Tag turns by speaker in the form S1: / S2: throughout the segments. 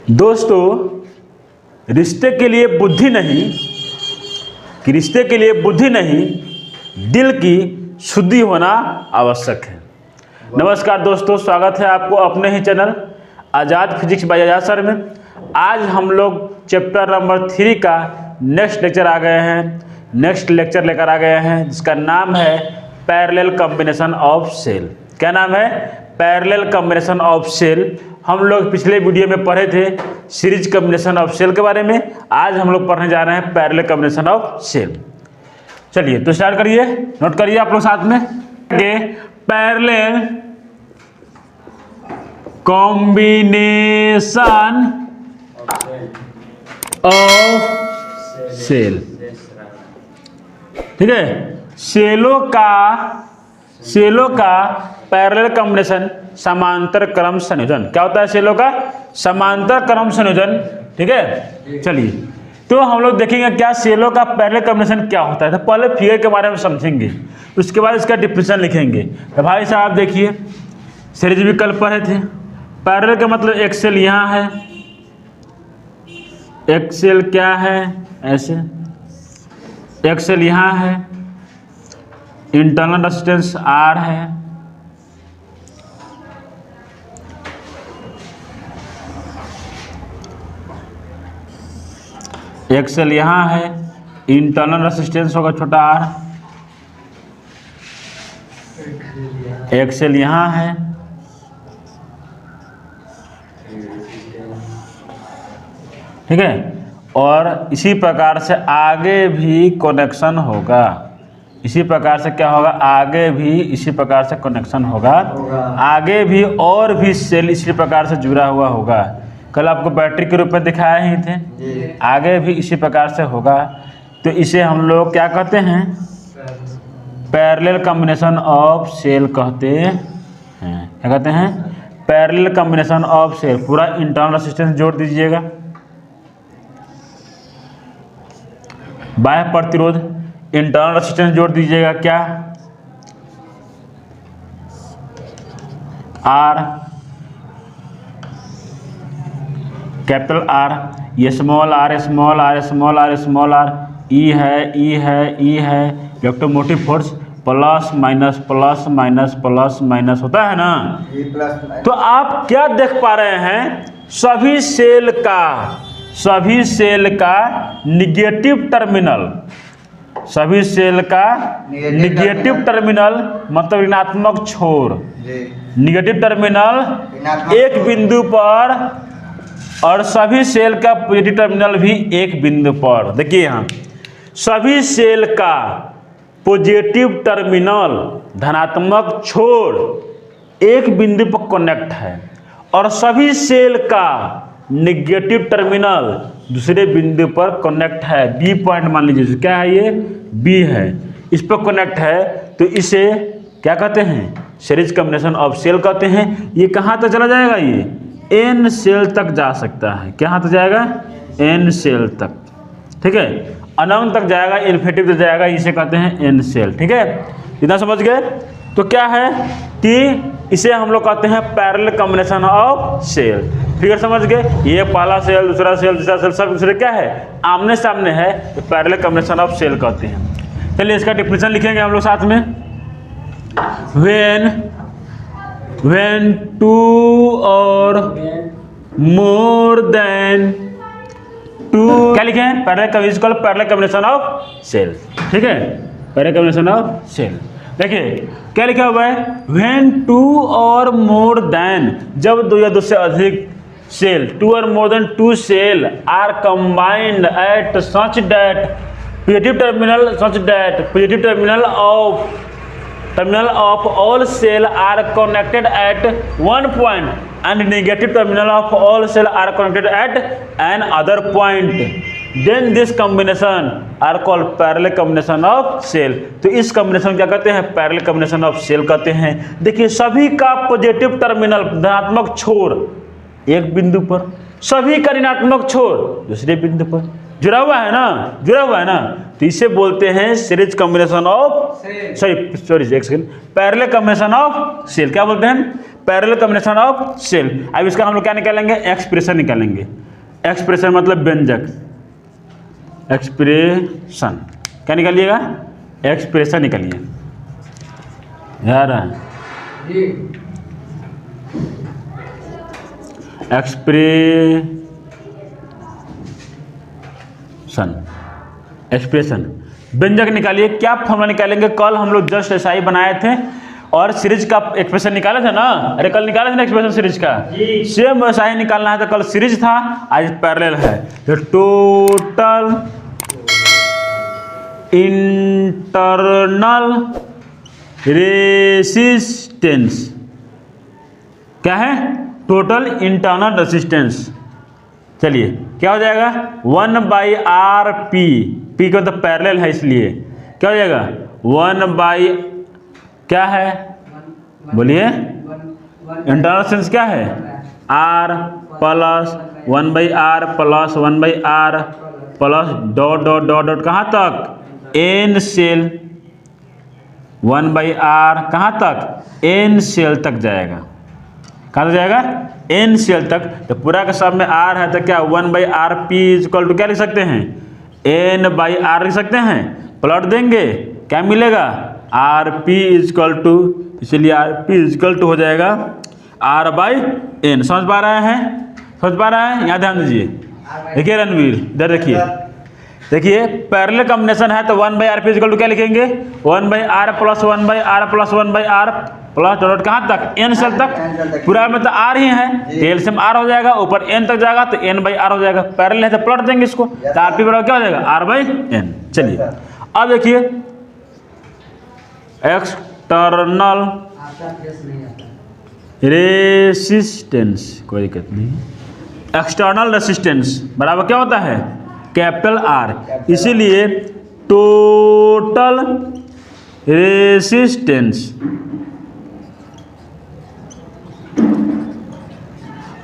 S1: दोस्तों, रिश्ते के लिए बुद्धि नहीं, दिल की शुद्धि होना आवश्यक है। नमस्कार दोस्तों, स्वागत है आपको अपने ही channel Azad physics by Azad sir में। आज हम लोग चैप्टर नंबर 3 का नेक्स्ट लेक्चर लेकर आ गए हैं जिसका नाम है पैरेलल कॉम्बिनेशन ऑफ सेल। क्या नाम है? Parallel combination of cell. हम लोग पिछले वीडियो में पढ़े थे सीरीज कॉम्बिनेशन ऑफ सेल के बारे में। आज हम लोग पढ़ने जा रहे हैं पैरेलल कॉम्बिनेशन ऑफ सेल। चलिए तो स्टार्ट करिए, नोट करिए आप लोग साथ में। पैरेलल कॉम्बिनेशन ऑफ सेल, ठीक है। सेलों का पैरेलल कॉम्बिनेशन समांतर क्रम संयोजन। क्या होता है सेलों का? समांतर क्रम संयोजन, ठीक है। चलिए तो हम लोग देखेंगे क्या सेलों का पैरेलल कॉम्बिनेशन क्या होता है। तो पहले फिगर के बारे में समझेंगे, उसके बाद इसका डिफिनेशन लिखेंगे। तो भाई साहब देखिए, सीरीज विकल्प पढ़े थे। पैरेलल का मतलब एक सेल यहाँ है, एक सेल क्या है ऐसे, एक सेल यहाँ है, इंटरनल रेजिस्टेंस R है, एक सेल यहाँ है, इंटरनल रेजिस्टेंस होगा छोटा r, एक सेल यहाँ है, ठीक है। और इसी प्रकार से आगे भी कनेक्शन होगा। इसी प्रकार से क्या होगा? आगे भी इसी प्रकार से कनेक्शन होगा। आगे भी और भी सेल इसी प्रकार से जुड़ा हुआ होगा। कल आपको बैटरी के रूप में दिखाए ही थे। आगे भी इसी प्रकार से होगा। तो इसे हम लोग क्या कहते हैं? पैरेलल कॉम्बिनेशन ऑफ सेल कहते हैं। क्या कहते हैं? Parallel combination of cell. पूरा इंटरनल रेजिस्टेंस जोड़ दीजिएगा, बाह्य प्रतिरोध इंटरनल रेजिस्टेंस जोड़ दीजिएगा। क्या? R, कैपिटल R, ये स्मॉल r, E है, इलेक्ट्रोमोटिव फोर्स प्लस माइनस होता है ना। तो आप क्या देख पा रहे हैं? सभी सेल का निगेटिव टर्मिनल, मतलब ऋणात्मक छोर, निगेटिव टर्मिनल एक बिंदु पर, और सभी सेल का पॉजिटिव टर्मिनल भी एक बिंदु पर। देखिए यहाँ सभी सेल का पॉजिटिव टर्मिनल, धनात्मक छोर एक बिंदु पर कनेक्ट है, और सभी सेल का नेगेटिव टर्मिनल दूसरे बिंदु पर कनेक्ट है। बी पॉइंट मान लीजिए, क्या है ये? बी है, इस पर कनेक्ट है। तो इसे क्या कहते हैं? सीरीज कॉम्बिनेशन ऑफ सेल कहते हैं। ये कहाँ तक चला जाएगा? ये एन सेल तक जा सकता है। कहाँ तक जाएगा? एन सेल तक, ठीक है। अनंत तक जाएगा, इन्फिनिटी तक जाएगा। इसे कहते हैं एन सेल, ठीक है। इतना समझ गए? तो क्या है कि इसे हम लोग कहते हैं parallel combination of cell. Figure समझ गए? ये पहला सेल, दूसरा सेल, तीसरा सेल, सब दूसरे क्या है? आमने सामने है, तो पैरेलल कॉम्बिनेशन ऑफ सेल कहते हैं। चलिए इसका डिफिनेशन लिखेंगे हम लोग साथ में। when two or more than two, क्या लिखे हैं? पैरेलल कॉम्बिनेशन ऑफ सेल, ठीक है। Parallel combination of cell. देखिए क्या लिखा हुआ है? when two or more than, जब दो या दो से अधिक cell, two or more than two cell are combined at such that positive terminal of all cell are connected at one point and negative terminal of all cell are connected at another point, then this combination are called parallel combination of cell। तो इस combination क्या कहते हैं? Parallel combination of cell कहते हैं। देखिए सभी का पॉजिटिव टर्मिनल, धनात्मक छोर एक बिंदु पर, सभी का ऋणात्मक छोर दूसरे बिंदु पर जुड़ा हुआ है ना। तो इसे बोलते हैं series combination of parallel combination of cell. क्या बोलते हैं? Parallel combination of cell. अब इसका हम लोग क्या निकालेंगे? एक्सप्रेशन निकालेंगे। एक्सप्रेशन मतलब व्यंजक, एक्सप्रेशन क्या निकालिएगा, एक्सप्रेशन निकालिए यार, एक्सप्रेशन व्यंजक निकालिए। क्या फॉर्मूला निकालेंगे, कल हम लोग जस्ट ऐसा ही बनाए थे और सीरीज का एक्सप्रेशन निकाले थे ना, अरे कल निकाले थे ना एक्सप्रेशन सीरीज का, सेम वैसा ही निकालना है। तो कल सीरीज था, आज पैरेलल है। तो टोटल इंटरनल रेसिस्टेंस क्या है, टोटल इंटरनल रेसिस्टेंस। चलिए क्या हो जाएगा, 1/RP, पी का तो पैरेलल है इसलिए क्या हो जाएगा 1 क्या है, बोलिए इंटरनल रेसिस्टेंस क्या है, R plus 1/R plus 1/R plus dot dot dot dot कहाँ तक, N सेल 1/R कहाँ तक, N सेल तक जाएगा। कहाँ तक जाएगा, N सेल तक। तो पूरा का सब में R है तो क्या 1/RP इक्वल टू क्या लिख सकते हैं, N/R लिख सकते हैं। प्लॉट देंगे क्या मिलेगा, RP इक्वल टू, इसलिए RP इक्वल टू हो जाएगा R/N। समझ पा रहे हैं, समझ पा रहे हैं, यहाँ ध्यान दीजिए। देखिए रणवीर इधर देखिए, देखिए पैरेलल कॉम्बिनेशन है तो 1/RP इक्वल टू क्या लिखेंगे, 1/R plus 1/R plus 1/R plus dot कहाँ तक, N सेल तक। पूरा में तो R ही है, एलसीएम R हो जाएगा, ऊपर N तक जाएगा तो N/R हो जाएगा। पैरेलल है तो प्लॉट देंगे इसको, तो RP बराबर क्या हो जाएगा, R/N। चलिए अब देखिए एक्सटर्नल रेसिस्टेंस, कोई दिक्कत नहीं, एक्सटर्नल रेसिस्टेंस बराबर क्या होता है, कैपिटल R। इसीलिए टोटल रेसिस्टेंस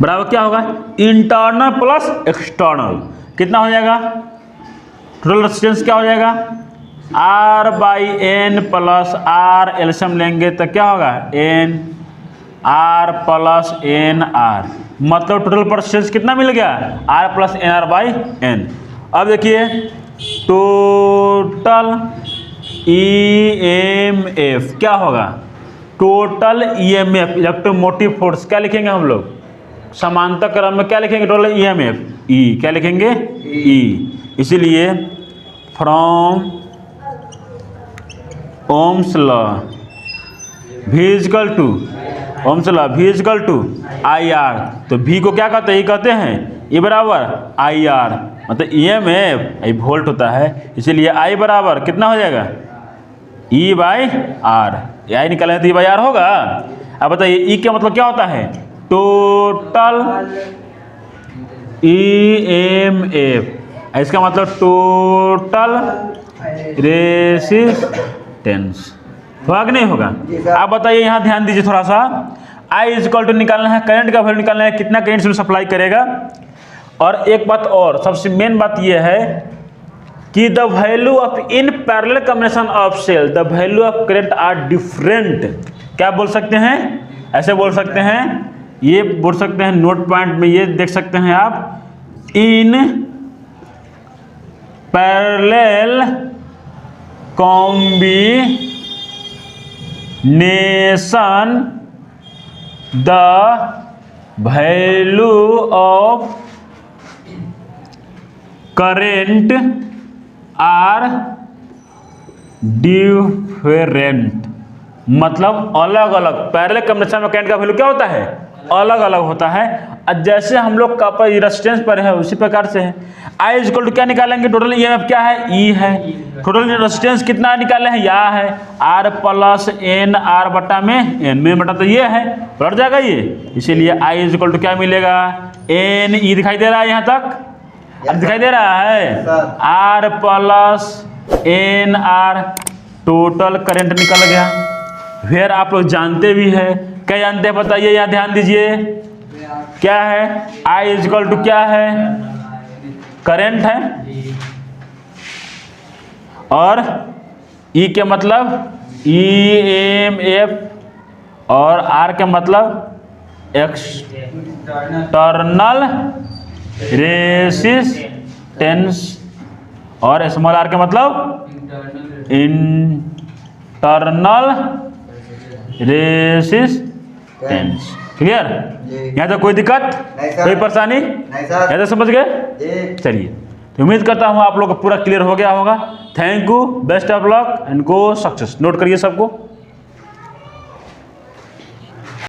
S1: बराबर क्या होगा, इंटरनल प्लस एक्सटर्नल। कितना हो जाएगा, टोटल रेसिस्टेंस क्या हो जाएगा, R/N प्लस R, एलसीएम लेंगे तो क्या होगा, NR प्लस NR, मतलब टोटल रेसिस्टेंस कितना मिल गया, R प्लस NR/N। अब देखिए टोटल EMF क्या होगा, टोटल EMF इलेक्ट्रोमोटिव फोर्स क्या लिखेंगे हम लोग, समांतर क्रम में क्या लिखेंगे, टोटल EMF E क्या लिखेंगे, E। इसीलिए from Ohm's law V equal to, Ohm's law V equal to IR, तो V को क्या कहते हैं, ये कहते हैं E बराबर IR, मतलब EMF वोल्ट होता है, इसीलिए I बराबर कितना हो जाएगा, E/R। I निकालें तो E/R होगा। अब बताइए E का मतलब क्या होता है, टोटल EMF, इसका मतलब टोटल रेसिस्टेंस होगा कि नहीं होगा। आप बताइए, यहाँ ध्यान दीजिए थोड़ा सा, I इक्वल टू निकालना है, करंट का वैल्यू निकालना है, कितना करंट से सप्लाई करेगा। और एक बात और, सबसे मेन बात यह है कि the value of in parallel combination of cell, the value of current are different. क्या बोल सकते हैं, ऐसे बोल सकते हैं, ये बोल सकते हैं, नोट पॉइंट में ये देख सकते हैं आप, in parallel combination the value of current are different, मतलब अलग अलग। पैरेलल कॉम्बिनेशन में करंट का वैल्यू क्या होता है, अलग अलग होता है। जैसे हम लोग का रेजिस्टेंस पर है उसी प्रकार से है। I इक्वल टू क्या निकालेंगे, टोटल EMF क्या है, E है, टोटल रेजिस्टेंस कितना निकाले हैं, या है R प्लस NR बटा में N में बटा, तो ये है, पलट जाएगा ये। इसीलिए I इक्वल टू क्या मिलेगा, NE दिखाई दे रहा है यहाँ तक, अब दिखाई दे रहा है, R plus NR, total current निकल गया। फिर आप लोग जानते भी हैं, क्या जानते हैं बताइए, यहाँ ध्यान दीजिए, क्या है, I इक्वल टू क्या है, करंट है, और E के मतलब EMF, और R के मतलब एक्सटर्नल रेसिस्टेंस, और स्मॉल आर का मतलब इंटरनल रेसिस्टेंस। क्लियर? यहाँ तक कोई दिक्कत, कोई परेशानी? यहाँ तक समझ गए? चलिए, तो उम्मीद करता हूँ आप लोग का पूरा क्लियर हो गया होगा। Thank you, best of luck and go success. Note करिए सबको।